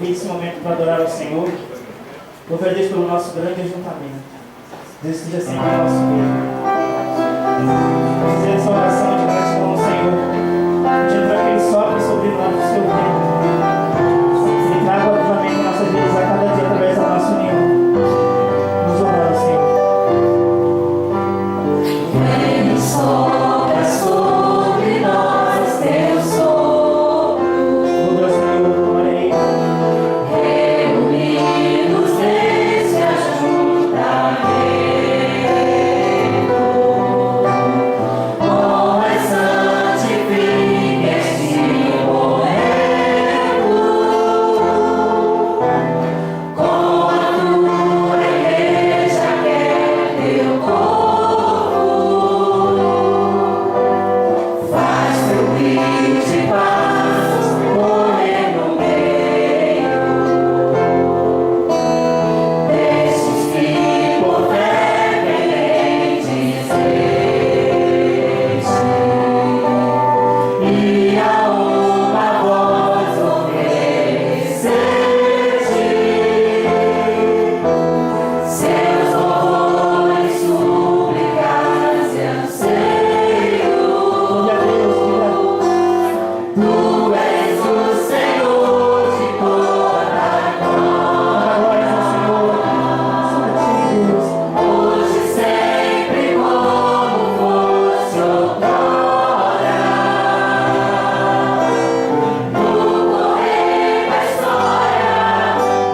aqui esse momento para adorar ao Senhor. Louvo a Deus pelo nosso grande ajuntamento. Deus esteja sempre ao nosso meio. Fazer essa oração de gratidão ao Senhor, pedindo para que Ele sopre sobre nós o seu reino. E traga novamente nossas vidas a cada dia através da nossa união. Nos honrar ao Senhor. Vem sopra sobre nós teu sopro. Louve ao Senhor, glória a Ele. Reunidos nesse ajuntamento, honra santifique este momento, com a tua igreja que é teu povo, faz teu rio de paz correr no meio destes que por fé vêm dizer-te, e a uma voz obedecer-te, seus louvores, súplicas e anseios. Glória a Deus, Tu és o Senhor de toda a glória ao Senhor. Só a Ti, Deus. hoje e sempre como fosse outrora. No correr da história,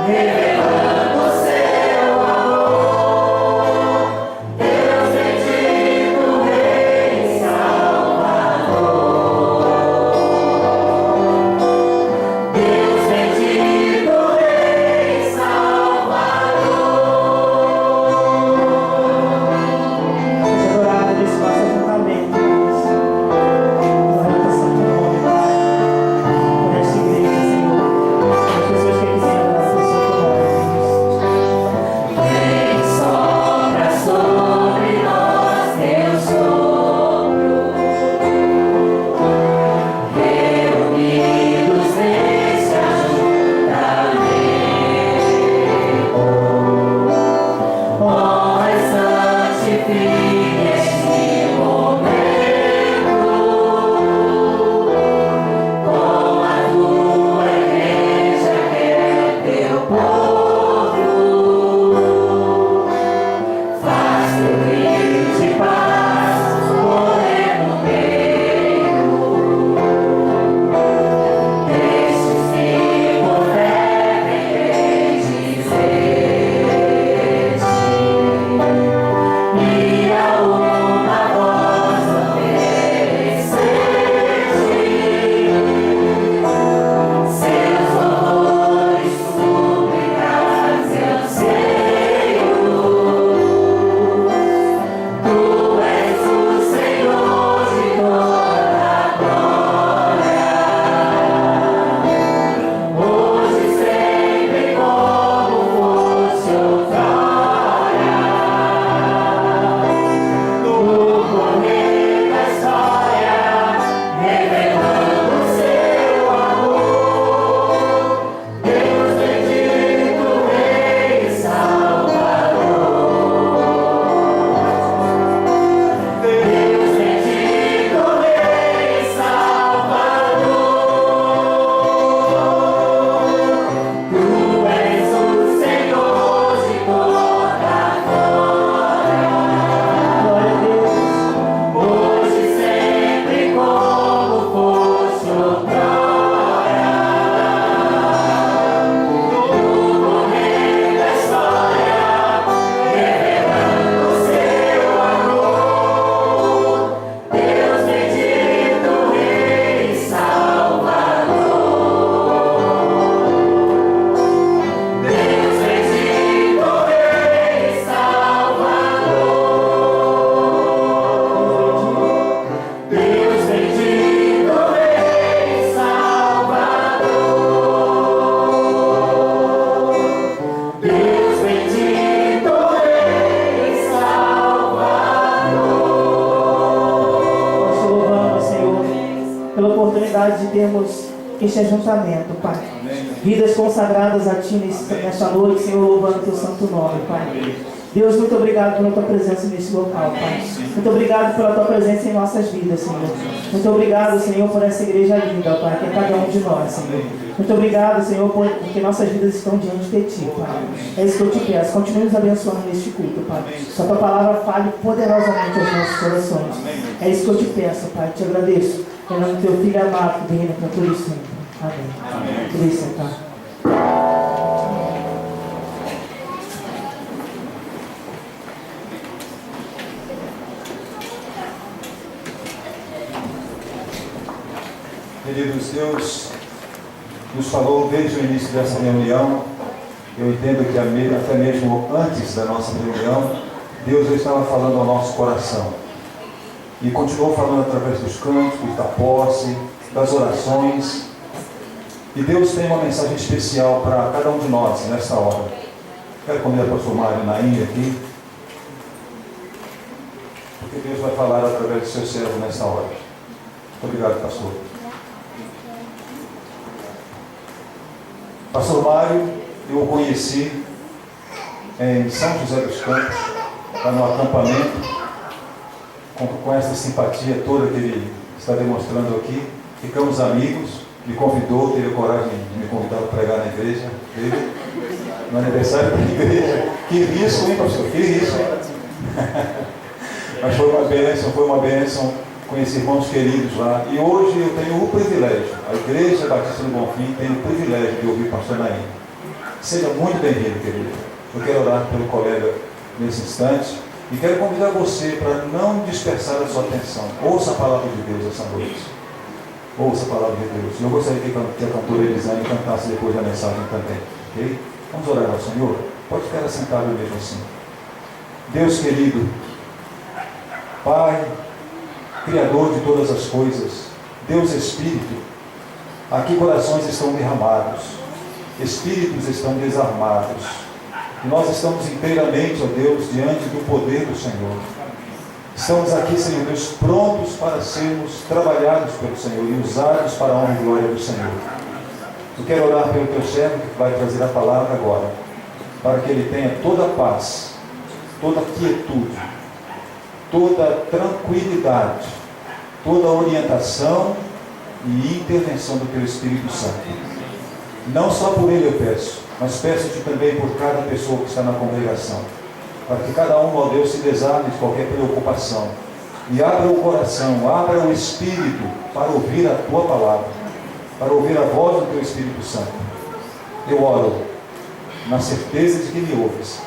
revelando o seu amor, Deus bendito, Rei e Salvador. Deus bendito, Rei e Salvador. Seja adorado nesse nosso ajuntamento, Deus. Glória ao Santo Nome. Por esta igreja, Senhor. As pessoas que aqui têm adorar ao Santo Nome, Deus. Vem sopra sobre nós teu sopro, reunidos nesse ajuntamento, honra e santifique este momento, com a tua igreja que é teu povo, faz teu rio de paz correr no meio destes que por fé vêm dizer-te, e a uma voz obedecer-te, seus louvores, súplicas e anseios. Tu és o Senhor de toda a glória, hoje e sempre como fosse outrora. No correr da história, revelando o seu amor, Deus bendito, Rei e Salvador. Deus bendito, Rei e Salvador. Tu és o Senhor de toda a glória, Glória a Deus. hoje e sempre como fosse outrora. No correr da história, revelando o seu amor, Deus bendito, Rei e Salvador. Deus bendito, Rei e Salvador. Deus bendito, Rei e Salvador. Deus bendito, Rei e Salvador. Nós te louvamos, Senhor, pela oportunidade de termos este ajuntamento, Pai. Vidas consagradas a Ti nesta noite, Senhor, louvando o Teu santo nome, Pai. Deus, muito obrigado pela Tua presença neste local, Pai. Muito obrigado pela Tua presença em nossas vidas, Senhor. Muito obrigado, Senhor, por essa igreja linda, Pai, que é cada um de nós, Senhor. Muito obrigado, Senhor, porque nossas vidas estão diante de Ti, Pai. É isso que eu te peço. Continue nos abençoando neste culto, Pai. Que a Tua palavra fale poderosamente aos nossos corações. É isso que eu te peço, Pai. Te agradeço. Em nome do Teu Filho amado, que reina para todo sempre. Amém. Por isso, Pai. Queridos, Deus nos falou desde o início dessa reunião. Eu entendo que até mesmo antes da nossa reunião, Deus já estava falando ao nosso coração. E continuou falando através dos cânticos, da posse, das orações. E Deus tem uma mensagem especial para cada um de nós nesta hora. Quero convidar o pastor Mário Naim aqui, porque Deus vai falar através do seu servo nesta hora. Muito obrigado, pastor. Pastor Mário, eu o conheci em São José dos Campos, lá no acampamento, com essa simpatia toda que ele está demonstrando aqui. Ficamos amigos, me convidou, teve a coragem de me convidar para pregar na igreja dele, no aniversário da igreja. Que risco, hein, pastor? Que risco, hein? Mas foi uma bênção. Conheci irmãos queridos lá. E hoje eu tenho o privilégio, a Igreja Batista do Bonfim tem o privilégio de ouvir o pastor Naim. Seja muito bem-vindo, querido. Eu quero orar pelo colega nesse instante e quero convidar você para não dispersar a sua atenção. Ouça a palavra de Deus essa noite. Ouça a palavra de Deus. Eu gostaria que a cantora Elisane cantasse depois da mensagem também. Ok? Vamos orar ao Senhor? Pode ficar sentado mesmo assim. Deus querido, Pai, Criador de todas as coisas, Deus Espírito, aqui corações estão derramados, espíritos estão desarmados, e nós estamos inteiramente, ó Deus, diante do poder do Senhor. Estamos aqui, Senhor Deus, prontos para sermos trabalhados pelo Senhor e usados para a honra e glória do Senhor. Eu quero orar pelo teu servo que vai trazer a palavra agora, para que ele tenha toda a paz, toda a quietude, toda tranquilidade, toda a orientação e intervenção do Teu Espírito Santo. Não só por ele eu peço, mas peço-te também por cada pessoa que está na congregação, para que cada um, ó Deus, se desarme de qualquer preocupação e abra o coração, abra o Espírito para ouvir a Tua palavra, para ouvir a voz do Teu Espírito Santo. Eu oro na certeza de que me ouves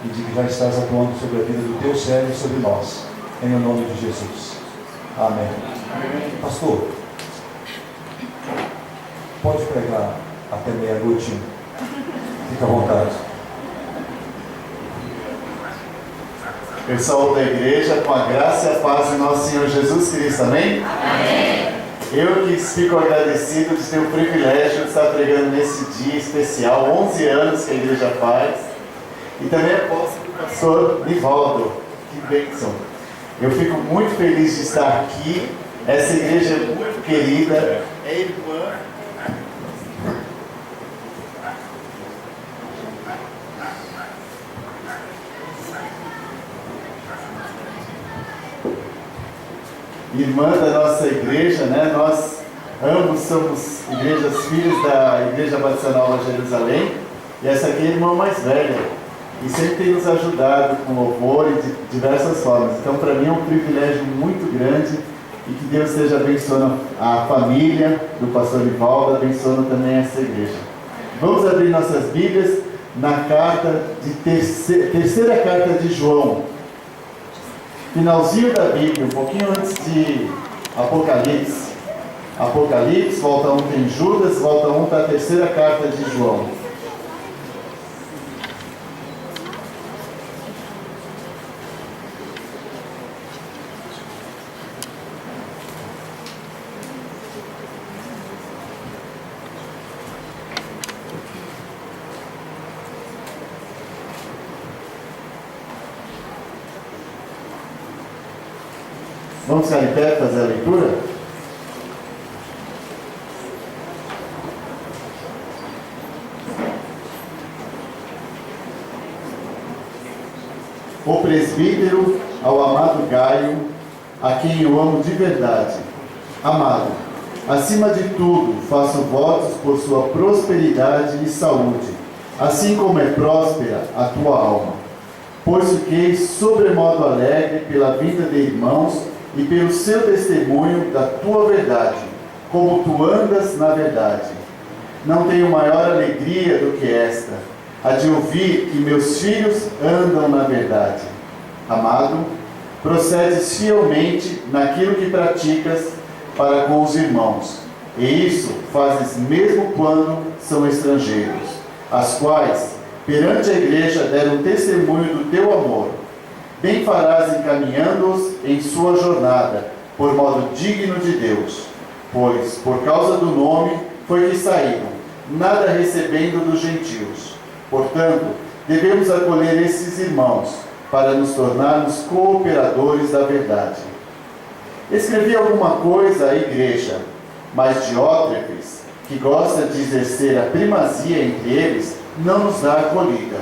e de que já estás atuando sobre a vida do Teu servo e sobre nós, em o nome de Jesus. Amém. Pastor, pode pregar até meia-noite. Fica à vontade. Pessoal da igreja, com a graça e a paz de nosso Senhor Jesus Cristo, amém? Amém. Eu que fico agradecido de ter o privilégio de estar pregando nesse dia especial, 11 anos que a igreja faz, e também aposto do pastor Nivaldo. Que bênção! Eu fico muito feliz de estar aqui. Essa igreja é muito querida, é irmã. Irmã da nossa igreja, né? Nós ambos somos igrejas filhos da Igreja Batista Nova Jerusalém, e essa aqui é a irmã mais velha, e sempre tem nos ajudado com louvor e de diversas formas. Então, para mim é um privilégio muito grande, e que Deus esteja abençoando a família do pastor Nivaldo, abençoando também essa igreja. Vamos abrir nossas Bíblias na carta de terceira carta de João. Finalzinho da Bíblia, um pouquinho antes de Apocalipse. Apocalipse, volta 1 tem Judas, volta 1 para a terceira carta de João. Vamos ficar em pé para fazer a leitura? o presbítero, ao amado Gaio, a quem eu amo de verdade. Amado, acima de tudo, faço votos por sua prosperidade e saúde, assim como é próspera a tua alma. Pois fiquei sobremodo alegre pela vinda de irmãos e pelo seu testemunho da tua verdade, como tu andas na verdade. Não tenho maior alegria do que esta, a de ouvir que meus filhos andam na verdade. Amado, procedes fielmente naquilo que praticas para com os irmãos, e isso fazes mesmo quando são estrangeiros, as quais, perante a igreja, deram testemunho do teu amor. Bem farás encaminhando-os em sua jornada, por modo digno de Deus, pois, por causa do nome, foi que saíram, nada recebendo dos gentios. Portanto, devemos acolher esses irmãos, para nos tornarmos cooperadores da verdade. Escrevi alguma coisa à igreja, mas Diótrefes, que gosta de exercer a primazia entre eles, não nos dá acolhida.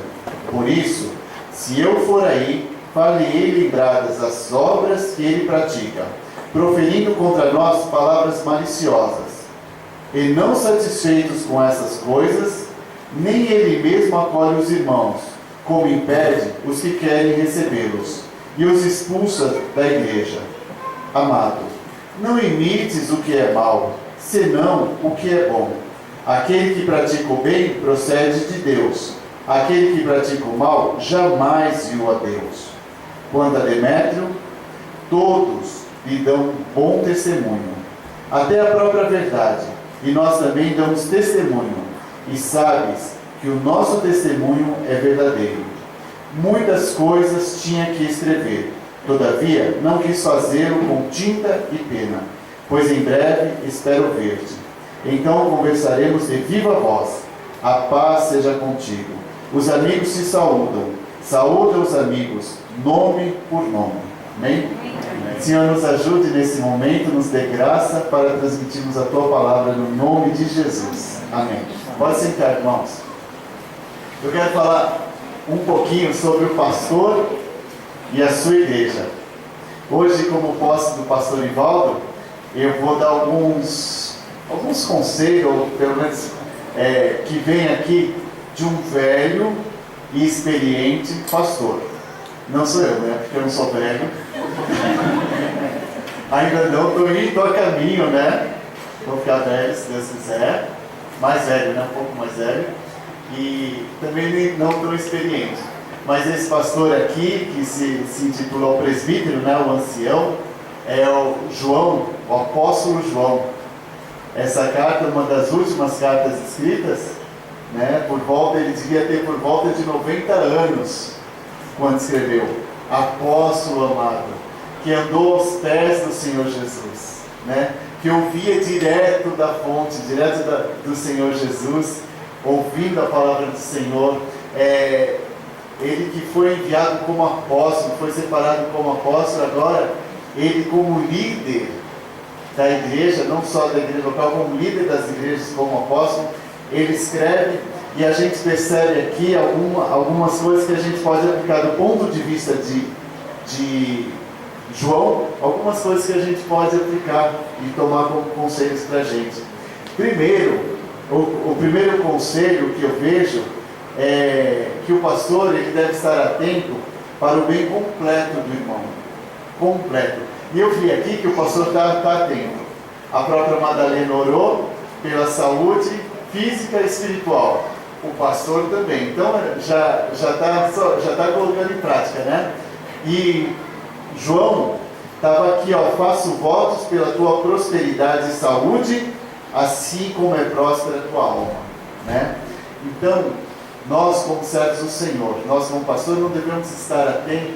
Por isso, se eu for aí, fale-ei lembradas as obras que ele pratica, proferindo contra nós palavras maliciosas. E não satisfeitos com essas coisas, nem ele mesmo acolhe os irmãos, como impede os que querem recebê-los, e os expulsa da igreja. Amado, não imites o que é mal, senão o que é bom. Aquele que pratica o bem procede de Deus. Aquele que pratica o mal jamais viu a Deus. Quanto a Demétrio, todos lhe dão bom testemunho, até a própria verdade, e nós também damos testemunho, e sabes que o nosso testemunho é verdadeiro. Muitas coisas tinha que escrever, todavia não quis fazê-lo com tinta e pena, pois em breve espero ver-te. Então conversaremos de viva voz. A paz seja contigo. Os amigos se saúdam. Saúda os amigos, nome por nome. Amém? Amém. Senhor, nos ajude nesse momento, nos dê graça para transmitirmos a Tua palavra no nome de Jesus. Amém. Pode sentar, irmãos. Eu quero falar um pouquinho sobre o pastor e a sua igreja. Hoje, como posse do pastor Ivaldo, eu vou dar alguns conselhos, ou pelo menos que vem aqui de um velho e experiente pastor. Não sou eu, né? Porque eu não sou velho. Ainda não, estou a caminho, né? Vou ficar velho, se Deus quiser. Mais velho, né? Um pouco mais velho. E também não tão experiente. Mas esse pastor aqui, que se intitula o presbítero, né? O ancião, é o João, o apóstolo João. Essa carta é uma das últimas cartas escritas, né? Ele devia ter por volta de 90 anos quando escreveu. Apóstolo amado, que andou aos pés do Senhor Jesus, né? Que ouvia direto da fonte, direto do Senhor Jesus, ouvindo a palavra do Senhor. Ele que foi enviado como apóstolo, foi separado como apóstolo, agora ele como líder da igreja, não só da igreja local, como líder das igrejas como apóstolo, ele escreve, e a gente percebe aqui algumas coisas que a gente pode aplicar do ponto de vista de João, algumas coisas que a gente pode aplicar e tomar como conselhos para a gente. Primeiro, o primeiro conselho que eu vejo é que o pastor ele deve estar atento para o bem completo do irmão. Completo. E eu vi aqui que o pastor está atento. A própria Madalena orou pela saúde física e espiritual. O pastor também. Então já está colocando em prática, né? E João estava aqui, ó, faço votos pela tua prosperidade e saúde, assim como é próspera a tua alma, né? Então, nós como servos do Senhor, nós como pastor não devemos estar atentos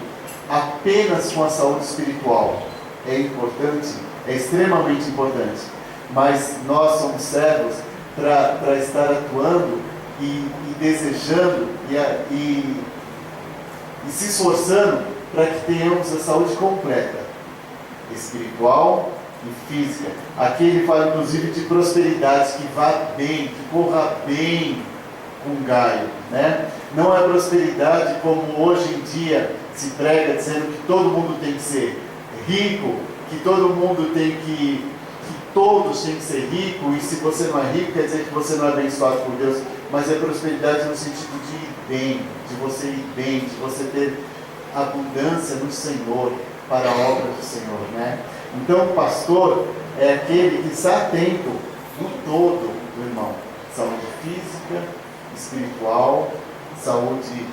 apenas com a saúde espiritual. É importante, é extremamente importante, mas nós somos servos para estar atuando e desejando e se esforçando para que tenhamos a saúde completa, espiritual e física. Aqui ele fala inclusive de prosperidade, que vá bem, que corra bem com Gaio, né? Não é prosperidade como hoje em dia se prega dizendo que todo mundo tem que ser rico, que todo mundo que todos têm que ser ricos, e se você não é rico, quer dizer que você não é abençoado por Deus, mas é prosperidade no sentido de ir bem, de você ir bem, de você ter abundância no Senhor, para a obra do Senhor, né? Então, o pastor é aquele que está atento no todo do irmão. Saúde física, espiritual, saúde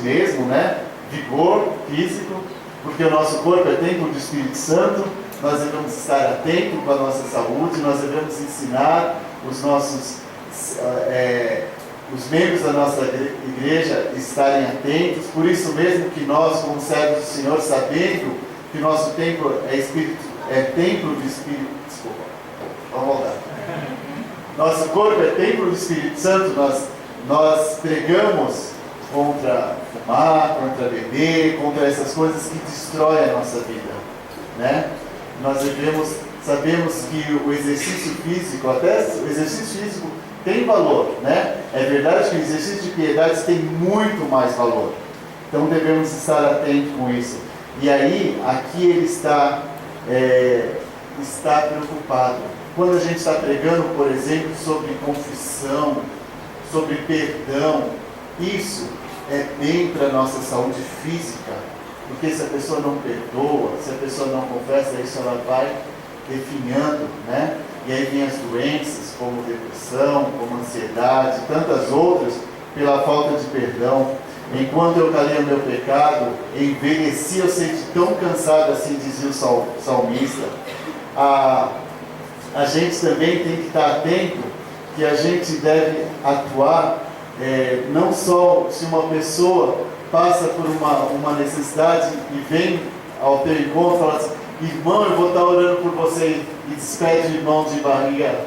mesmo, né? Vigor físico, porque o nosso corpo é templo do Espírito Santo, nós devemos estar atentos com a nossa saúde, nós devemos ensinar os membros da nossa igreja estarem atentos, por isso mesmo que nós, como servos do Senhor, sabendo que nosso templo é templo do Espírito, desculpa, vamos voltar. Nosso corpo é templo do Espírito Santo, nós pregamos contra fumar, contra beber, contra essas coisas que destroem a nossa vida, né? Sabemos que o exercício físico, até o exercício físico tem valor, né? É verdade que o exercício de piedade tem muito mais valor. Então devemos estar atentos com isso. E aí, aqui ele está preocupado. Quando a gente está pregando, por exemplo, sobre confissão, sobre perdão, isso é bem para a nossa saúde física. Porque se a pessoa não perdoa, se a pessoa não confessa, isso ela vai definhando, né? E aí vem as doenças, como depressão, como ansiedade, tantas outras, pela falta de perdão. Enquanto eu calei o meu pecado, envelheci, eu senti tão cansado, assim dizia o salmista. A gente também tem que estar atento, que a gente deve atuar, não só se uma pessoa passa por uma necessidade e vem ao teu encontro e fala assim: irmão, eu vou estar orando por você, e despede o irmão de barriga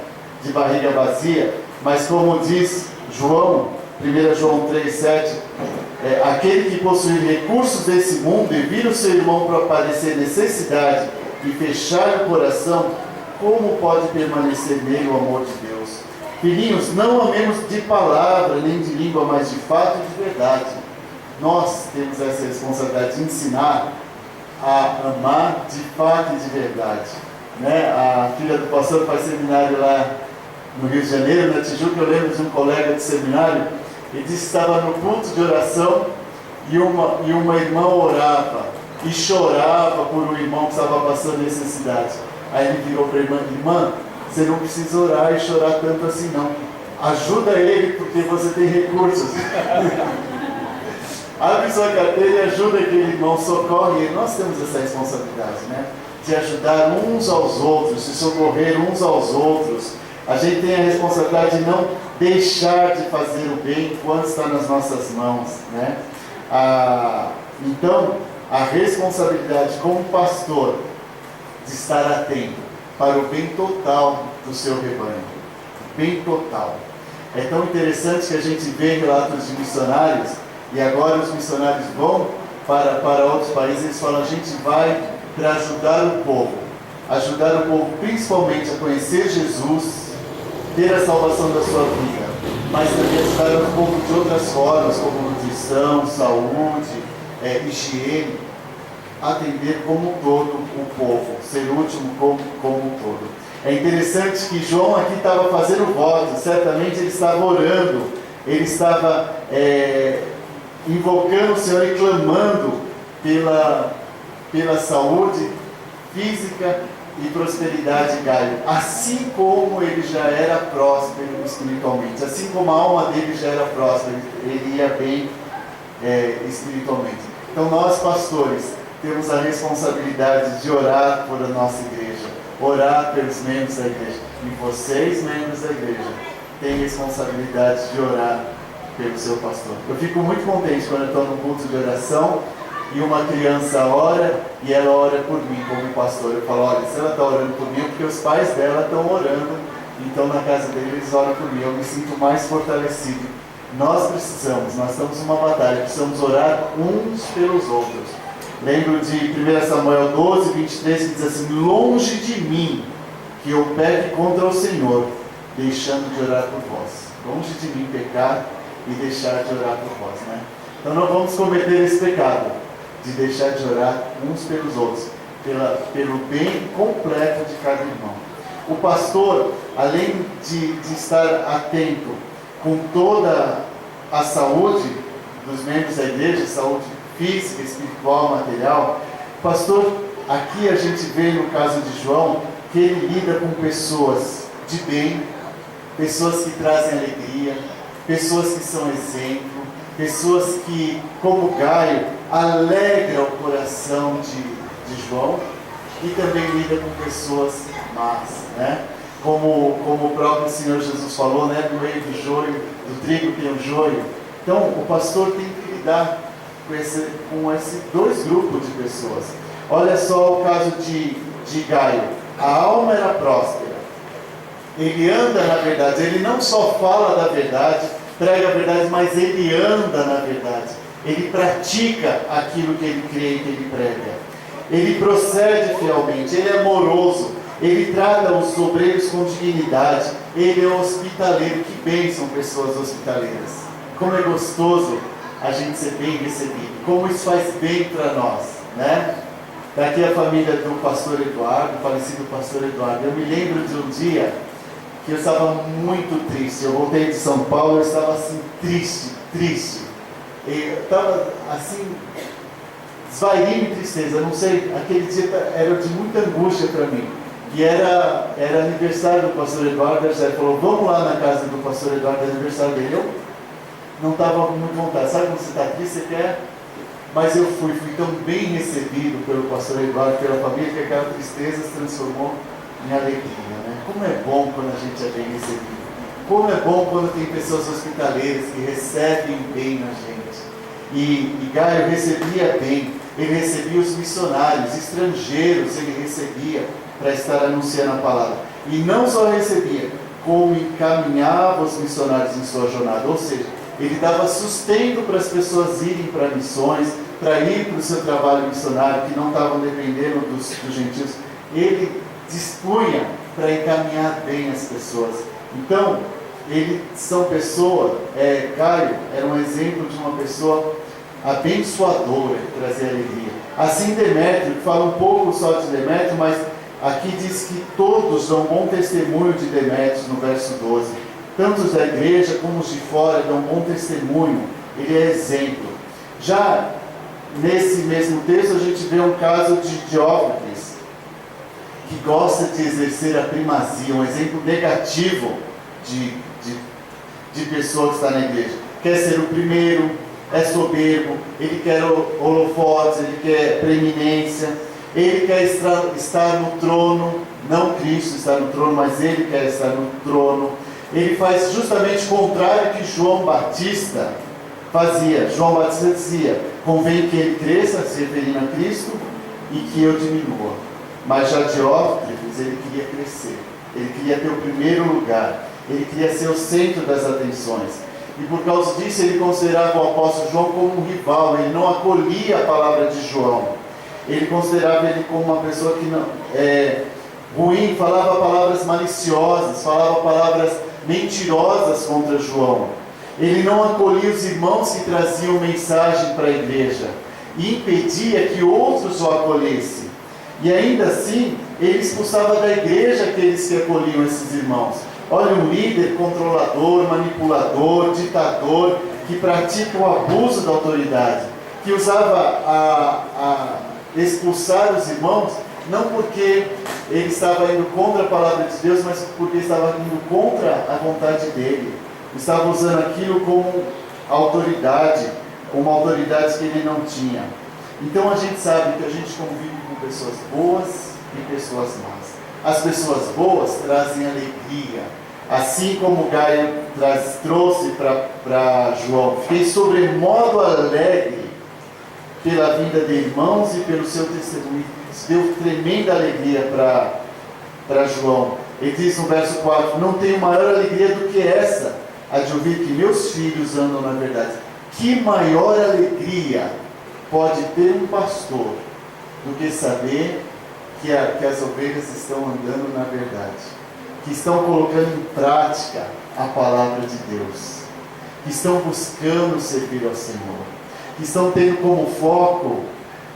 vazia. Mas como diz João, 1 João 3,7, aquele que possui recursos desse mundo e vir o seu irmão para padecer necessidade e fechar o coração, como pode permanecer nele o amor de Deus? Filhinhos, não amemos de palavra nem de língua, mas de fato e de verdade. Nós temos essa responsabilidade de ensinar a amar de fato e de verdade, né? A filha do pastor faz seminário lá no Rio de Janeiro, na Tijuca. Eu lembro de um colega de seminário, ele disse que estava no culto de oração e uma irmã orava e chorava por um irmão que estava passando necessidade. Aí ele virou para a irmã: irmã, você não precisa orar e chorar tanto assim não, ajuda ele porque você tem recursos. Abre sua carteira e ajuda aquele irmão, socorre ele. Nós temos essa responsabilidade, né? De ajudar uns aos outros, de socorrer uns aos outros. A gente tem a responsabilidade de não deixar de fazer o bem enquanto está nas nossas mãos, né? Então, a responsabilidade como pastor de estar atento para o bem total do seu rebanho. Bem total. É tão interessante que a gente vê relatos de missionários. E agora os missionários vão para outros países, eles falam: a gente vai para ajudar o povo principalmente a conhecer Jesus, ter a salvação da sua vida, mas também ajudar o povo de outras formas, como nutrição, saúde, higiene, atender como um todo o povo, ser útil como um todo. É interessante que João aqui estava fazendo voto, certamente ele estava orando, ele estava invocando o Senhor e clamando pela saúde física e prosperidade de Gaio, assim como ele já era próspero espiritualmente, assim como a alma dele já era próspera, ele ia bem espiritualmente. Então nós, pastores, temos a responsabilidade de orar por a nossa igreja, orar pelos membros da igreja, e vocês, membros da igreja, têm responsabilidade de orar pelo seu pastor. Eu fico muito contente quando eu estou num culto de oração e uma criança ora e ela ora por mim como pastor. Eu falo: olha, se ela está orando por mim é porque os pais dela estão orando, então na casa dele eles oram por mim. Eu me sinto mais fortalecido. Nós estamos numa batalha, precisamos orar uns pelos outros. Lembro de 1 Samuel 12, 23, que diz assim: longe de mim que eu peque contra o Senhor, deixando de orar por vós. Longe de mim pecar e deixar de orar por vós, né? Então não vamos cometer esse pecado de deixar de orar uns pelos outros, pelo bem completo de cada irmão. O pastor, além de estar atento com toda a saúde dos membros da igreja, saúde física, espiritual, material, o pastor, aqui a gente vê no caso de João, que ele lida com pessoas de bem, pessoas que trazem alegria, pessoas que são exemplo, pessoas que, como Gaio, alegram o coração de João, e também lida com pessoas más, né? Como o próprio Senhor Jesus falou, né? No meio do joio, do trigo tem o joio. Então, o pastor tem que lidar com esses dois grupos de pessoas. Olha só o caso de Gaio. A alma era próspera. Ele anda na verdade. Ele não só fala da verdade, prega a verdade, mas ele anda na verdade. Ele pratica aquilo que ele crê e que ele prega. Ele procede fielmente, ele é amoroso, ele trata os obreiros com dignidade, ele é hospitaleiro. Que bênção, pessoas hospitaleiras. Como é gostoso a gente ser bem recebido, como isso faz bem para nós, né? Daqui a família do pastor Eduardo, falecido pastor Eduardo. Eu me lembro de um dia que eu estava muito triste. Eu voltei de São Paulo, eu estava assim, triste. Eu estava assim, esvaído em tristeza, não sei, aquele dia era de muita angústia para mim. E era aniversário do pastor Eduardo, ele falou, vamos lá na casa do pastor Eduardo, é aniversário dele. Eu não estava muito vontade, sabe quando você está aqui, você quer? Mas eu fui tão bem recebido pelo pastor Eduardo, pela família, que aquela tristeza se transformou em alegria, né? Como é bom quando a gente é bem recebido. Como é bom quando tem pessoas hospitaleiras que recebem bem a gente. E Gaio recebia bem, ele recebia os missionários, estrangeiros ele recebia para estar anunciando a palavra. E não só recebia, como encaminhava os missionários em sua jornada. Ou seja, ele dava sustento para as pessoas irem para missões, para ir para o seu trabalho missionário, que não estavam dependendo dos gentios. Ele dispunha para encaminhar bem as pessoas. Então, Gaio era um exemplo de uma pessoa abençoadora, que trazia alegria. Assim Demétrio, fala um pouco só de Demétrio, mas aqui diz que todos dão bom testemunho de Demétrio, no verso 12. Tanto os da igreja como os de fora dão bom testemunho. Ele é exemplo. Já nesse mesmo texto a gente vê um caso de Diótrefes, que gosta de exercer a primazia, um exemplo negativo de pessoa que está na igreja. Quer ser o primeiro, é soberbo, ele quer holofotes, ele quer preeminência, ele quer estar no trono, não Cristo está no trono, mas ele quer estar no trono. Ele faz justamente o contrário que João Batista fazia. João Batista dizia, convém que ele cresça, se referindo a Cristo, e que eu diminua. Mas já Diótrefes, ele queria crescer, ele queria ter o primeiro lugar, ele queria ser o centro das atenções. E por causa disso ele considerava o apóstolo João como um rival, ele não acolhia a palavra de João. Ele considerava ele como uma pessoa que não ruim, falava palavras maliciosas, falava palavras mentirosas contra João. Ele não acolhia os irmãos que traziam mensagem para a igreja e impedia que outros o acolhessem. E ainda assim, ele expulsava da igreja aqueles que acolhiam esses irmãos. Olha, um líder controlador, manipulador, ditador, que pratica o abuso da autoridade, que usava a expulsar os irmãos, não porque ele estava indo contra a palavra de Deus, mas porque estava indo contra a vontade dele. Estava usando aquilo como autoridade, uma autoridade que ele não tinha. Então a gente sabe que a gente convive com pessoas boas e pessoas más. As pessoas boas trazem alegria, assim como Gaio trouxe para João. Fiquei sobremodo alegre pela vinda de irmãos e pelo seu testemunho. Isso deu tremenda alegria para João. Ele diz no verso 4, não tenho maior alegria do que essa, a de ouvir que meus filhos andam na verdade. Que maior alegria pode ter um pastor do que saber que as ovelhas estão andando na verdade, que estão colocando em prática a palavra de Deus, que estão buscando servir ao Senhor. que estão tendo como foco,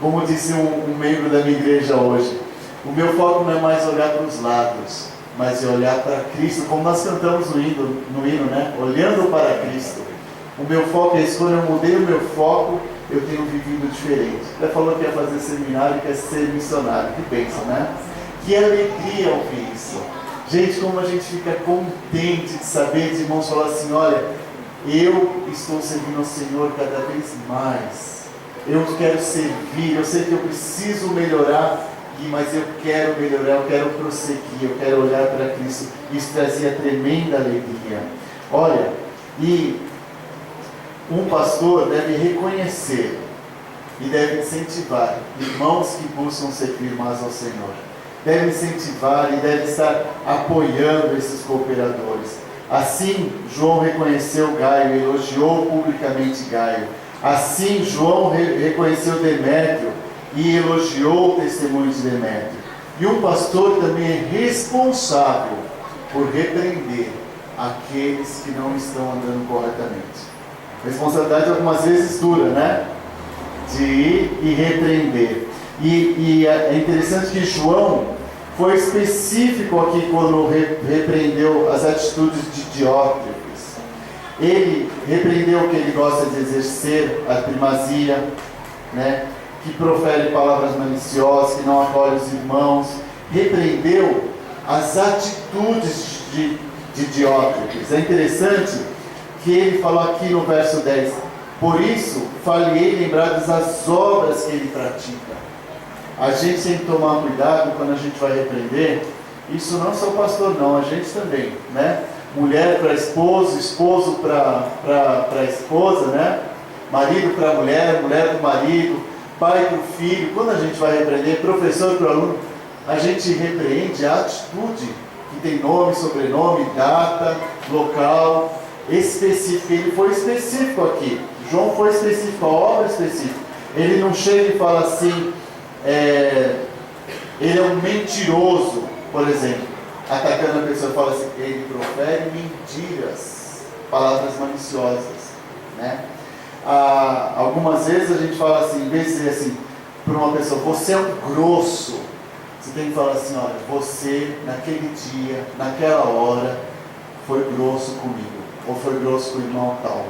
como disse um membro da minha igreja hoje, o meu foco não é mais olhar para os lados, mas é olhar para Cristo, como nós cantamos no hino, né? Olhando para Cristo. O meu foco é isso. Quando eu mudei o meu foco, eu tenho vivido diferente. Ele falou que ia fazer seminário, que ia ser missionário. Que bênção, né? Que alegria ouvir isso. Gente, como a gente fica contente de saber, de irmãos falar assim, olha, eu estou servindo ao Senhor cada vez mais. Eu quero servir, eu sei que eu preciso melhorar, mas eu quero melhorar, eu quero prosseguir, eu quero olhar para Cristo. Isso trazia tremenda alegria. Olha, e um pastor deve reconhecer e deve incentivar irmãos que buscam servir mais ao Senhor. Deve incentivar e deve estar apoiando esses cooperadores. Assim, João reconheceu Gaio, elogiou publicamente Gaio. Assim, João reconheceu Demétrio e elogiou o testemunho de Demétrio. E um pastor também é responsável por repreender aqueles que não estão andando corretamente. Responsabilidade algumas vezes dura, né? De ir e repreender. E é interessante que João foi específico aqui quando repreendeu as atitudes de Diótrefes. Ele repreendeu que ele gosta de exercer a primazia, né? Que profere palavras maliciosas, que não acolhe os irmãos. Repreendeu as atitudes de Diótrefes. É interessante que ele falou aqui no verso 10, por isso falhei lembrados das obras que ele pratica. A gente tem que tomar cuidado quando a gente vai repreender. Isso não é só o pastor não, a gente também, né? Mulher para esposo, esposo para esposa, né? Marido para mulher, mulher para o marido, pai para o filho. Quando a gente vai repreender, professor para o aluno, a gente repreende a atitude que tem nome, sobrenome, data, local, específico. Ele foi específico aqui. João foi específico, a obra específica. Ele não chega e fala assim, ele é um mentiroso, por exemplo, atacando a pessoa, fala assim, ele profere mentiras, palavras maliciosas, né? Algumas vezes a gente fala assim, em vez de dizer assim para uma pessoa, você é um grosso, você tem que falar assim, olha, você naquele dia, naquela hora, foi grosso comigo, ou foi grosso com o irmão tal.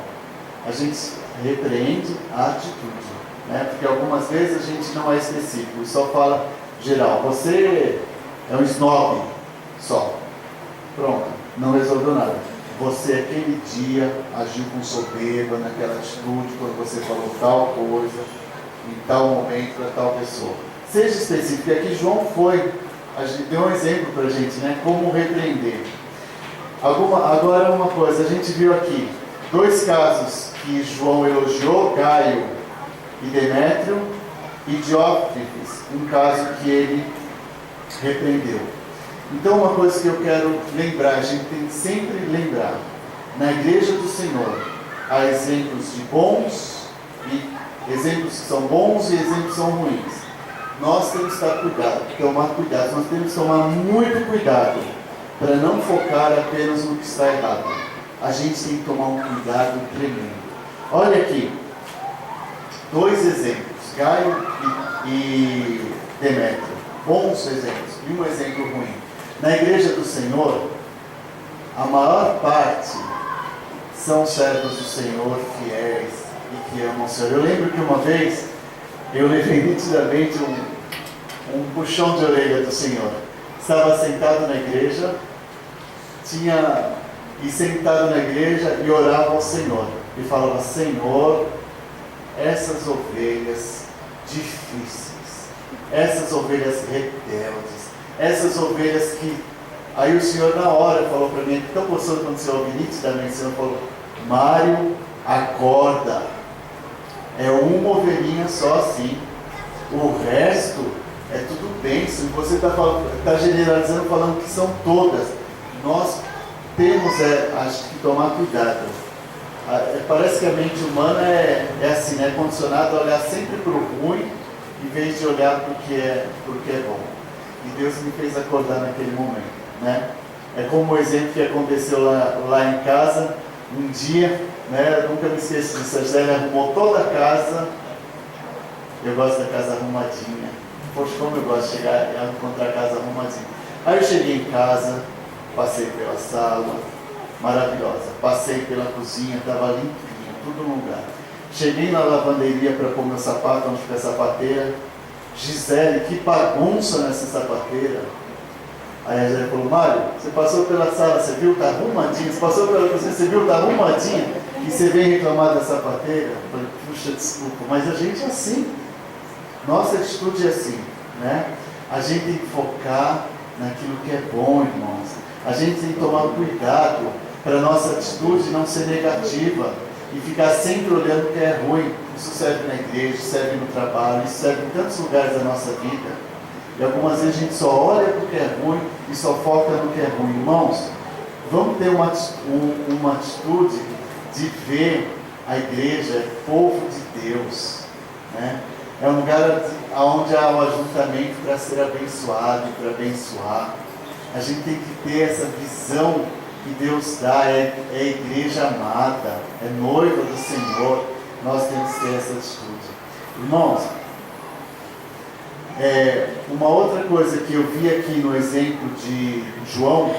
A gente repreende a atitude, né? Porque algumas vezes a gente não é específico, só fala geral, você é um snob só, pronto, não resolveu nada. Você aquele dia agiu com soberba naquela atitude, quando você falou tal coisa, em tal momento para tal pessoa. Seja específico, e aqui João a gente deu um exemplo para a gente, né? Como repreender. Agora uma coisa, a gente viu aqui dois casos que João elogiou, Gaio e Demétrio, e Diótrefes, um caso que ele repreendeu. Então uma coisa que eu quero lembrar, a gente tem que sempre lembrar, na igreja do Senhor, há exemplos de bons, e exemplos que são bons e exemplos que são ruins. Nós temos que tomar cuidado, nós temos que tomar muito cuidado, para não focar apenas no que está errado. A gente tem que tomar um cuidado tremendo. Olha aqui, dois exemplos, Gaio e Demétrio, bons exemplos, e um exemplo ruim. Na igreja do Senhor, a maior parte são servos do Senhor, fiéis e que amam o Senhor. Eu lembro que uma vez, eu levei nitidamente um puxão de orelha do Senhor. Estava sentado na igreja, sentado na igreja e orava ao Senhor. E falava, Senhor, essas ovelhas difíceis, essas ovelhas rebeldes, essas ovelhas que... Aí o Senhor na hora falou para mim, tão gostoso quando você ouve nitidamente, o Senhor falou, Mário, acorda, é uma ovelhinha só assim, o resto é tudo bênção. Você está generalizando, falando que são todas. Nós temos, acho que tomar cuidado. Parece que a mente humana é assim, né? Condicionada a olhar sempre para o ruim, em vez de olhar para o que é bom. E Deus me fez acordar naquele momento, né? É como o exemplo que aconteceu lá em casa. Um dia, né, eu nunca me esqueço disso, a Gisele arrumou toda a casa. Eu gosto da casa arrumadinha. Poxa, como eu gosto de chegar e encontrar a casa arrumadinha. Aí eu cheguei em casa, passei pela sala, maravilhosa. Passei pela cozinha, estava limpinho, tudo no lugar. Cheguei na lavanderia para pôr meu sapato, onde fica a sapateira. Gisele, que bagunça nessa sapateira. Aí a Gisele falou, Mário, você passou pela sala, você viu, tá arrumadinha. Você passou pela cozinha, você viu, tá arrumadinha. E você vem reclamar da sapateira. Eu falei, puxa, desculpa, mas a gente é assim. Nossa atitude é assim, né? A gente tem que focar naquilo que é bom, irmãos. A gente tem que tomar cuidado para a nossa atitude não ser negativa e ficar sempre olhando o que é ruim. Isso serve na igreja, serve no trabalho, isso serve em tantos lugares da nossa vida. E algumas vezes a gente só olha para o que é ruim e só foca no que é ruim. Irmãos, vamos ter uma atitude de ver a igreja, é povo de Deus, né? É um lugar onde há um ajuntamento para ser abençoado e para abençoar. A gente tem que ter essa visão que Deus dá, é igreja amada, é noiva do Senhor. Nós temos que ter essa atitude. Irmãos, uma outra coisa que eu vi aqui no exemplo de João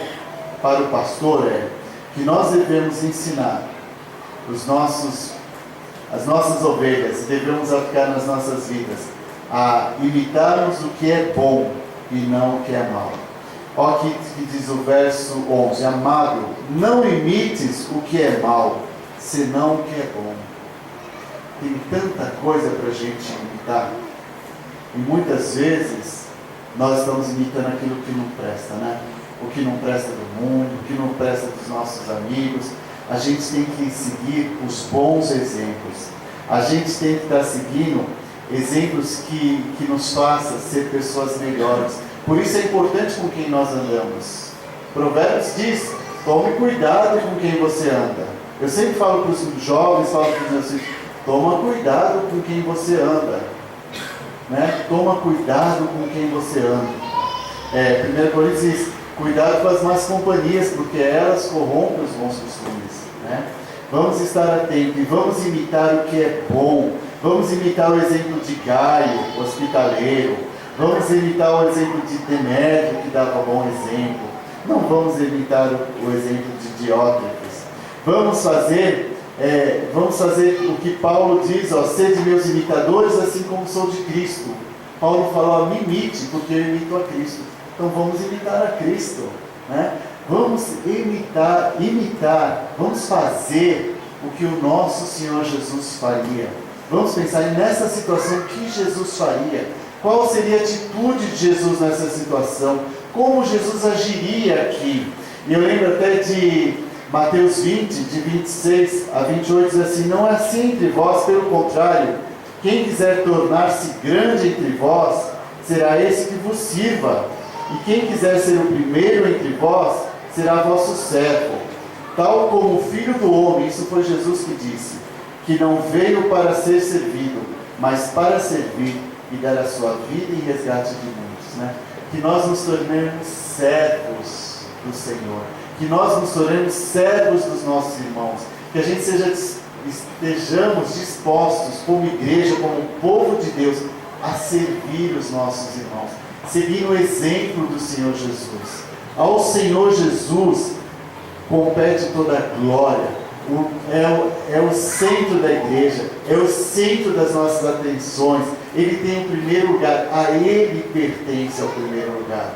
para o pastor é que nós devemos ensinar as nossas ovelhas, devemos aplicar nas nossas vidas, a imitarmos o que é bom e não o que é mal. Olha aqui que diz o verso 11, amado, não imites o que é mal, senão o que é bom. Tem tanta coisa para a gente imitar, e muitas vezes nós estamos imitando aquilo que não presta, né? O que não presta do mundo, o que não presta dos nossos amigos. A gente tem que seguir os bons exemplos. A gente tem que estar seguindo exemplos que nos façam ser pessoas melhores. Por isso é importante com quem nós andamos. Provérbios diz, tome cuidado com quem você anda. Eu sempre falo para os jovens, falo para os meus filhos, toma cuidado com quem você anda. Né? Toma cuidado com quem você anda. 1 Coríntios diz, cuidado com as más companhias, porque elas corrompem os bons costumes. Né? Vamos estar atentos e vamos imitar o que é bom. Vamos imitar o exemplo de Gaio, hospitaleiro. Vamos imitar o exemplo de Demétrio, que dava bom exemplo. Não vamos imitar o exemplo de Diótrefes. Vamos fazer o que Paulo diz, sede meus imitadores, assim como sou de Cristo. Paulo falou, me imite, porque eu imito a Cristo. Então vamos imitar a Cristo, né? Vamos imitar, vamos fazer o que o nosso Senhor Jesus faria. Vamos pensar nessa situação, o que Jesus faria? Qual seria a atitude de Jesus nessa situação? Como Jesus agiria aqui? E eu lembro até de Mateus 20, de 26 a 28, diz assim, não é assim entre vós, pelo contrário, quem quiser tornar-se grande entre vós, será esse que vos sirva. E quem quiser ser o primeiro entre vós, será vosso servo. Tal como o Filho do Homem, isso foi Jesus que disse, que não veio para ser servido, mas para servir e dar a sua vida em resgate de muitos. Né? Que nós nos tornemos servos do Senhor. Que nós nos tornemos servos dos nossos irmãos. Que a gente estejamos dispostos, como igreja, como povo de Deus, a servir os nossos irmãos. Seguindo o exemplo do Senhor Jesus. Ao Senhor Jesus compete toda a glória. É o centro da igreja, é o centro das nossas atenções. Ele tem o primeiro lugar, a Ele pertence ao primeiro lugar.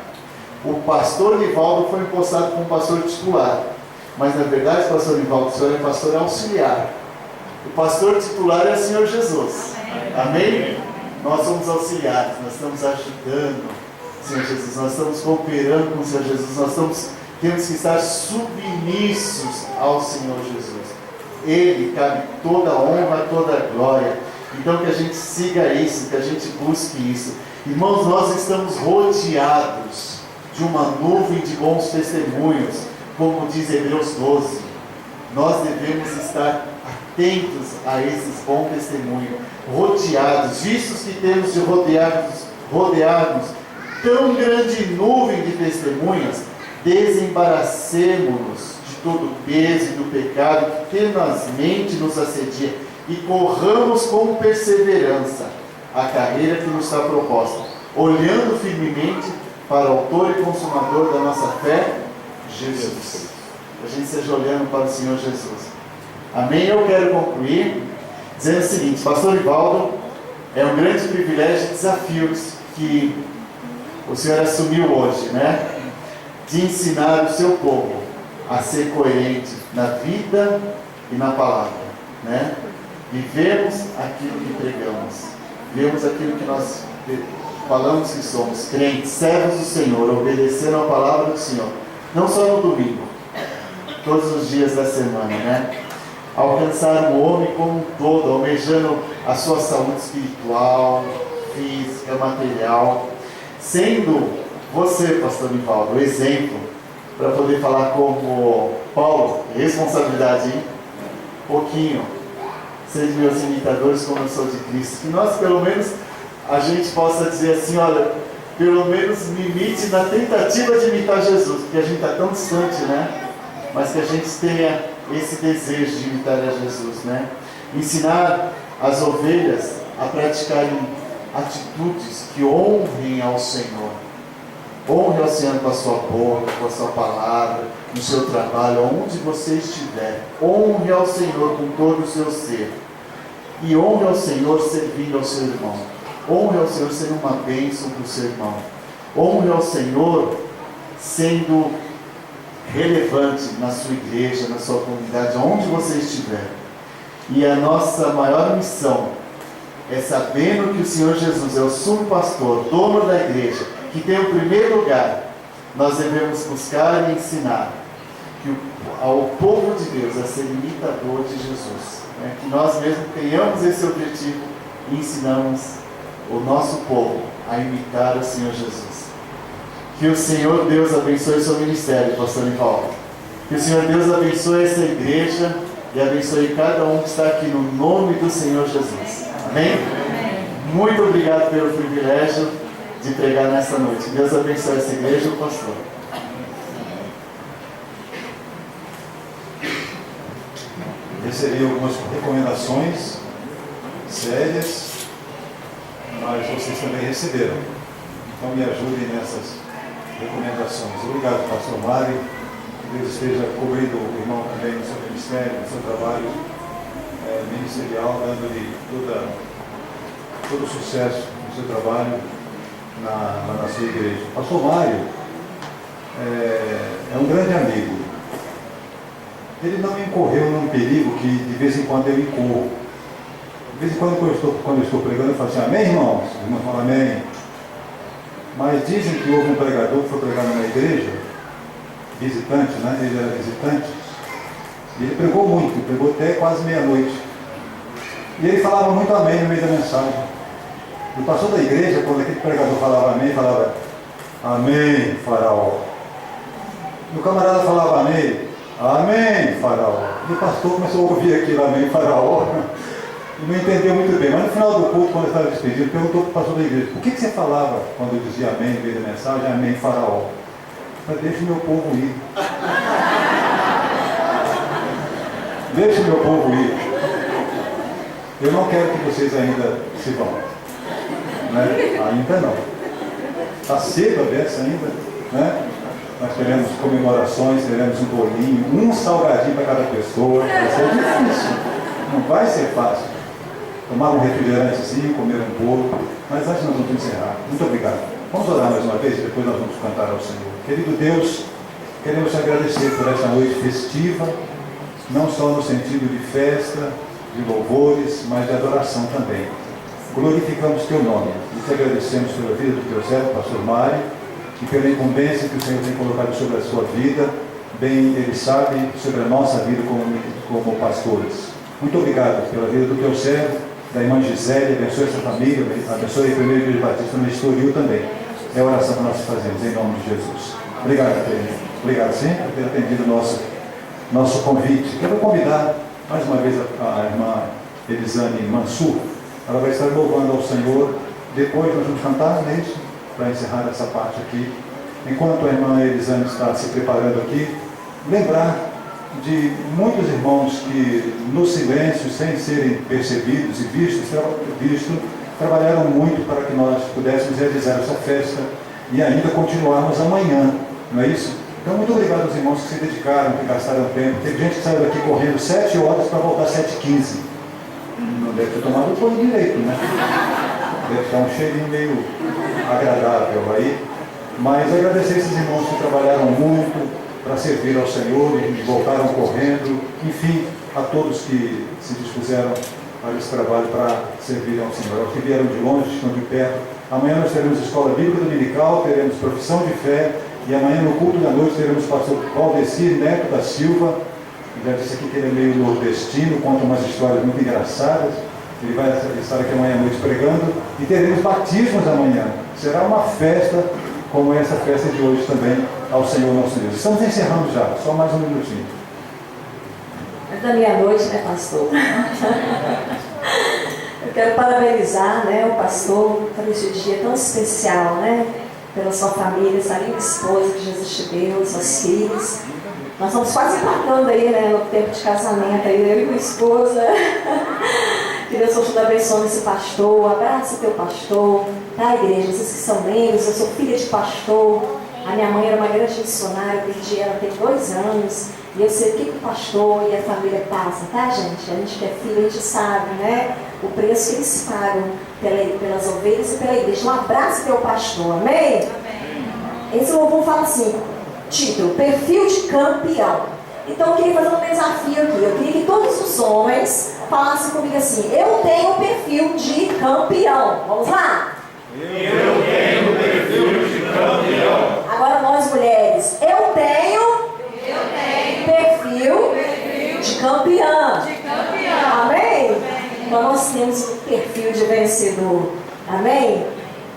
O pastor Nivaldo foi impostado como pastor titular, mas na verdade o pastor Nivaldo, o senhor é pastor auxiliar. O pastor titular é o Senhor Jesus. Amém? Nós somos auxiliares, nós estamos ajudando o Senhor Jesus, nós estamos cooperando com o Senhor Jesus, temos que estar submissos ao Senhor Jesus. Ele cabe toda a honra, toda a glória. Então que a gente siga isso, que a gente busque isso. Irmãos, nós estamos rodeados de uma nuvem de bons testemunhos, como diz Hebreus 12. Nós devemos estar atentos a esses bons testemunhos, rodeados, vistos que temos de rodeados tão grande nuvem de testemunhas, desembaracemo-nos de todo peso e do pecado que tenazmente nos assedia e corramos com perseverança a carreira que nos está proposta, olhando firmemente para o autor e consumador da nossa fé, Jesus. A gente seja olhando para o Senhor Jesus. Amém? Eu quero concluir dizendo o seguinte: Pastor Ivaldo, é um grande privilégio e desafio que o Senhor assumiu hoje, né? De ensinar o seu povo a ser coerente na vida e na palavra, né? Vivemos aquilo que pregamos, vivemos aquilo que nós falamos que somos, crentes, servos do Senhor, obedecendo a palavra do Senhor, não só no domingo, todos os dias da semana, né? Alcançar o homem como um todo, almejando a sua saúde espiritual, física, material, sendo você, Pastor Ivaldo, o exemplo, para poder falar como Paulo, responsabilidade, hein? Pouquinho, sejam meus imitadores como eu sou de Cristo, que nós pelo menos, a gente possa dizer assim, olha, pelo menos me imite na tentativa de imitar Jesus, porque a gente está tão distante, né? Mas que a gente tenha esse desejo de imitar a Jesus, né? Ensinar as ovelhas a praticarem atitudes que honrem ao Senhor. Honre ao Senhor com a sua boca, com a sua palavra, no seu trabalho, onde você estiver. Honre ao Senhor com todo o seu ser. E honre ao Senhor servindo ao seu irmão. Honre ao Senhor sendo uma bênção para o seu irmão. Honre ao Senhor sendo relevante na sua igreja, na sua comunidade, onde você estiver. E a nossa maior missão é, sabendo que o Senhor Jesus é o sumo pastor, dono da igreja, que tem o primeiro lugar, nós devemos buscar e ensinar ao povo de Deus a ser imitador de Jesus, né? Que nós mesmos tenhamos esse objetivo e ensinamos o nosso povo a imitar o Senhor Jesus. Que o Senhor Deus abençoe o seu ministério, Pastor Ivaldo. Que o Senhor Deus abençoe essa igreja e abençoe cada um que está aqui no nome do Senhor Jesus. Amém? Muito obrigado pelo privilégio de pregar nesta noite. Deus abençoe essa igreja e o pastor. Recebi algumas recomendações sérias, mas vocês também receberam. Então me ajudem nessas recomendações. Obrigado, pastor Mário. Que Deus esteja cobrindo o irmão também no seu ministério, no seu trabalho ministerial, dando-lhe todo o sucesso no seu trabalho na sua igreja. O pastor Mário é um grande amigo. Ele não me incorreu num perigo que de vez em quando eu incorro. De vez em quando eu estou pregando, eu falo assim, amém, irmãos? Os irmãos falam amém. Mas dizem que houve um pregador que foi pregar numa igreja, visitante, né? Ele era visitante, e ele pregou muito, pregou até quase meia-noite. E ele falava muito amém no meio da mensagem. E o pastor da igreja, quando aquele pregador falava amém, falava amém, faraó. E o camarada falava amém, amém, faraó. E o pastor começou a ouvir aquilo, amém, faraó. E não entendeu muito bem. Mas no final do culto, quando ele estava despedido, perguntou para o pastor da igreja, por que você falava, quando eu dizia amém no meio da mensagem, amém, faraó? Eu falei, deixa o meu povo ir. Deixa o meu povo ir. Eu não quero que vocês ainda se vão. Né? Ainda não. Está cedo a beça ainda. Né? Nós teremos comemorações, teremos um bolinho, um salgadinho para cada pessoa. Vai ser difícil. Não vai ser fácil. Tomar um refrigerantezinho, comer um bolo. Mas antes nós vamos encerrar. Muito obrigado. Vamos orar mais uma vez e depois nós vamos cantar ao Senhor. Querido Deus, queremos te agradecer por esta noite festiva, não só no sentido de festa, de louvores, mas de adoração também. Glorificamos teu nome e te agradecemos pela vida do teu servo, pastor Mário, e pela incumbência que o Senhor tem colocado sobre a sua vida, bem ele sabe sobre a nossa vida como pastores. Muito obrigado pela vida do teu servo, da irmã Gisele, abençoe essa família, abençoe a primeira igreja batista no Estoril também. É a oração que nós fazemos, em nome de Jesus. Obrigado, Pedro. Obrigado sempre por ter atendido o nosso convite. Quero convidar mais uma vez a irmã Elisane Mansur. Ela vai estar louvando ao Senhor. Depois nós vamos cantar, né, isso, para encerrar essa parte aqui. Enquanto a irmã Elisane está se preparando aqui, lembrar de muitos irmãos que, no silêncio, sem serem percebidos e vistos, trabalharam muito para que nós pudéssemos realizar essa festa e ainda continuarmos amanhã, não é isso? Então, muito obrigado aos irmãos que se dedicaram, que gastaram tempo. Teve gente que saiu daqui correndo 7 horas para voltar às 7h15. Não deve ter tomado o banho direito, né? Deve estar um cheirinho meio agradável aí. Mas agradecer esses irmãos que trabalharam muito para servir ao Senhor e voltaram correndo. Enfim, a todos que se dispuseram a esse trabalho para servir ao Senhor. Aos que vieram de longe, estão de perto. Amanhã nós teremos escola bíblica dominical, teremos profissão de fé. E amanhã no culto da noite teremos o pastor Valdecir Neto da Silva. Já disse aqui que ele é meio nordestino, conta umas histórias muito engraçadas. Ele vai estar aqui amanhã à noite pregando. E teremos batismos amanhã. Será uma festa, como essa festa de hoje também, ao Senhor nosso Deus. Estamos encerrando já, só mais um minutinho. É da meia-noite, né, pastor? Eu quero parabenizar, né, o pastor por esse dia tão especial, né? Pela sua família, essa linda esposa que Jesus te deu, seus filhos. Nós estamos quase empatando aí, né, no tempo de casamento, aí, eu e minha esposa. Que Deus te abençoe esse pastor, abraça teu pastor, tá, igreja? Vocês que são membros, eu sou filha de pastor. A minha mãe era uma grande missionária, eu perdi ela tem 2 anos. E eu sei o que o pastor e a família passam, tá, gente? A gente que é filho, a gente sabe, né? O preço que eles pagam pelas ovelhas e pela igreja. Um abraço teu pastor, amém? Amém. Esse louvor fala assim, título, perfil de campeão. Então eu queria fazer um desafio aqui. Eu queria que todos os homens falassem comigo assim, eu tenho perfil de campeão. Vamos lá? Eu tenho perfil de campeão. Agora nós mulheres, eu tenho perfil de campeã. Amém? Então nós temos o perfil de vencedor. Amém?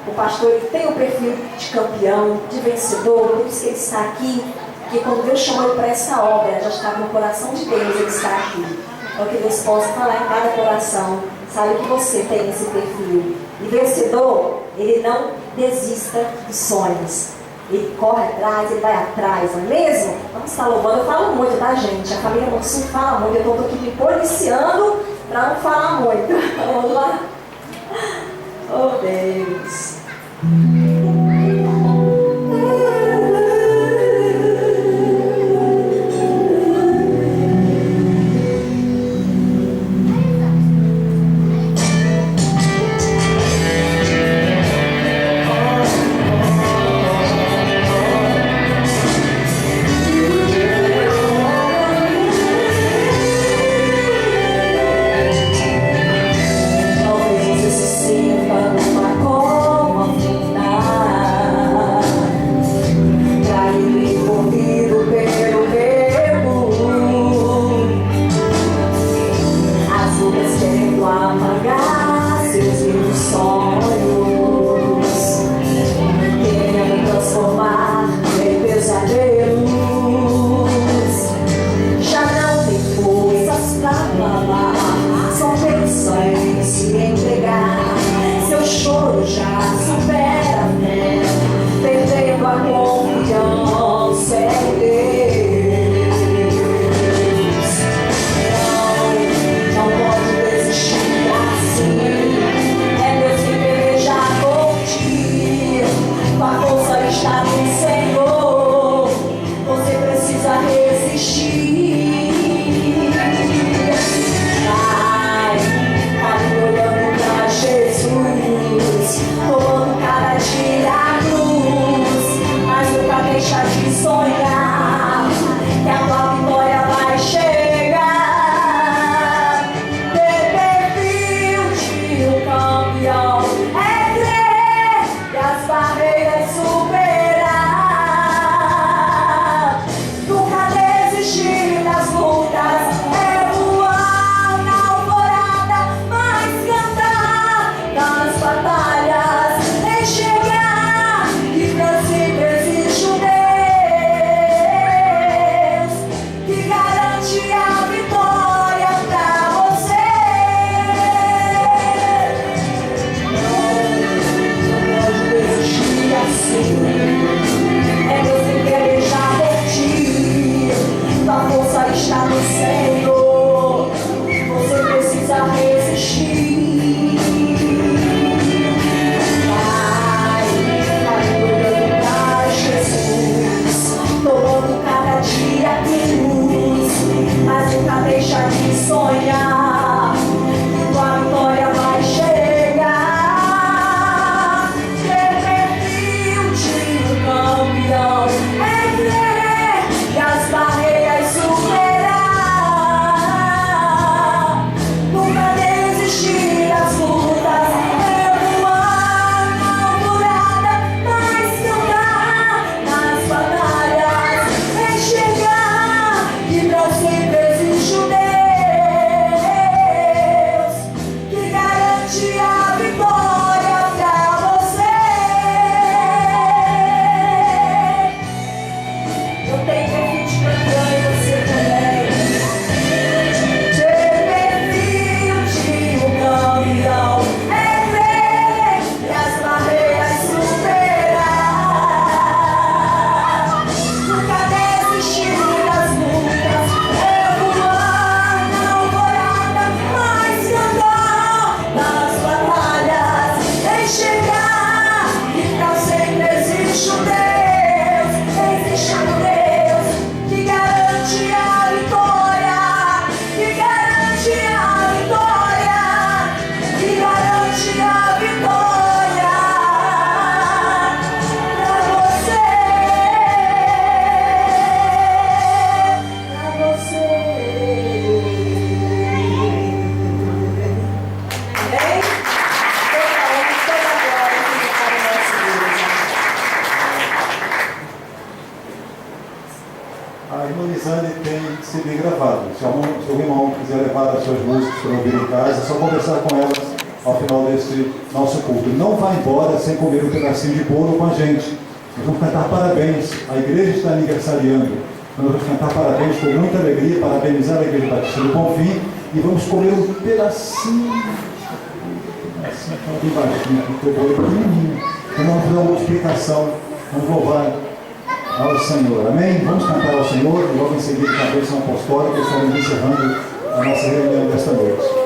O pastor ele tem o perfil de campeão, de vencedor, por isso que ele está aqui. Porque quando Deus chamou ele para essa obra, já estava no coração de Deus, ele está aqui. Então que Deus possa falar em cada coração. Sabe que você tem esse perfil. E vencedor, ele não desista dos sonhos. Ele corre atrás, ele vai atrás, não é mesmo? Vamos estar louvando. Eu falo muito, tá, gente? A família Monsul fala muito. Eu estou aqui me policiando para não falar muito. Vamos lá? Oh, Deus. Talvez esse sirva numa cova fundada. força está no Senhor. Você precisa resistir. Vai olhando pra Jesus, tomando cada dia cruz, mas nunca deixa de sonhar. E tua vitória vai chegar. Revertiu-te o campeão. É crer e as barreiras superar. Nunca desistir das lutas. Revoar na alvorada, mas cantar nas batalhas. Enxergar que pra sempre existe um Deus que garante a vitória pra você. Eu tenho convite pra criar em você também. Revertiu-te o campeão. É crer e as barreiras superar. Nunca desistir das lutas. Revoar na alvorada, mas cantar nas batalhas. Enxergar que pra sempre existe um Deus. Existe um Deus que garante a vitória. Que garante a vitória. Que garante a vitória pra você. Pra você. Amém? Toda honra, toda glória que para o nosso Deus. A irmã Lisane tem CD gravado. Se algum irmão quiser levar as suas músicas para ouvir em casa, é só conversar com elas ao final desse nosso culto. Não vá embora sem comer um pedacinho de bolo com a gente. Nós vamos cantar parabéns. A igreja está aniversariando. Nós vamos cantar parabéns com muita alegria, parabenizar a Igreja Batista do Bonfim e vamos comer um pedacinho. Assim, bem baixinho, porque o bolo é pequenininho. Então vamos dar uma multiplicação. Vamos louvar ao Senhor. Amém? Vamos cantar ao Senhor e logo em seguida com a bênção apostólica estaremos encerrando a nossa reunião desta noite.